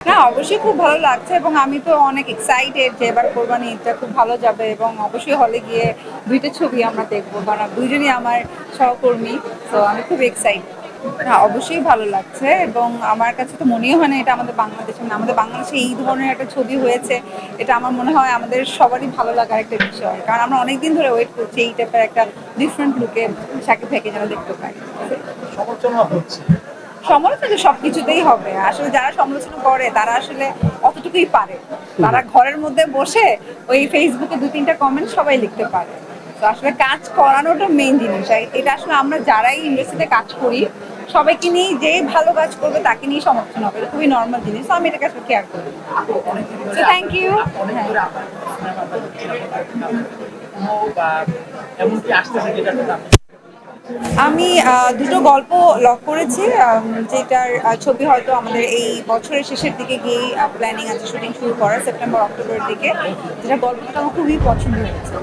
না, অবশ্যই খুব ভালো লাগছে এবং আমি তো অনেক এক্সাইটেড যে এবার কোরবানি ঈদটা খুব ভালো যাবে এবং অবশ্যই হলে গিয়ে ২ টা ছবি আমরা দেখবো। কারণ দুইজনই আমার সহকর্মী। তো আমি খুব এক্সাইটেড। হ্যাঁ, অবশ্যই ভালো লাগছে এবং আমার কাছে তো মনেই হয় না এটা আমাদের বাংলাদেশে মানে আমাদের বাংলাদেশে এই ধরনের একটা ছবি হয়েছে। এটা আমার মনে হয় আমাদের সবারই ভালো লাগার একটা বিষয়। কারণ আমরা অনেকদিন ধরে ওয়েট করছি এই টাইপের একটা ডিফারেন্ট লুকে শাকিব ভাইকে যেন দেখতে পাই। সমালোচনা হচ্ছে। সমালোচনা তো সবকিছুতেই হবে। আসলে যারা সমালোচনা করে তারা আসলে অতটুকুই পারে। তারা ঘরের মধ্যে বসে ওই ফেসবুকে ২-৩টা কমেন্ট সবাই লিখতে পারে। তো আসলে কাজ করানোটা মেইন জিনিস। এটা আসলে আমরা যারাই ইন্ডাস্ট্রিতে কাজ করি সবাইকে নিয়েই যে ভালো কাজ করবে তাকে নিয়েই সমালোচনা হবে। এটা খুবই নরমাল জিনিস। তো আমি এটাকে আসলে কেয়ার করি না। অনেকদিন সো ধরে থ্যাংক ইউ। অনেকদিন হ্যাঁ। ধরে আপনার সিনেমা বা কোনো বা এমনকি আসতেছে যেটাতে আপনি আমি দুটো গল্প লক করেছি যেটার ছবি হয়তো আমাদের এই বছরের শেষের দিকে গিয়েই প্ল্যানিং আছে শুটিং শুরু করার সেপ্টেম্বর অক্টোবরের দিকে, যেটা গল্পটা আমার খুবই পছন্দ হয়েছে।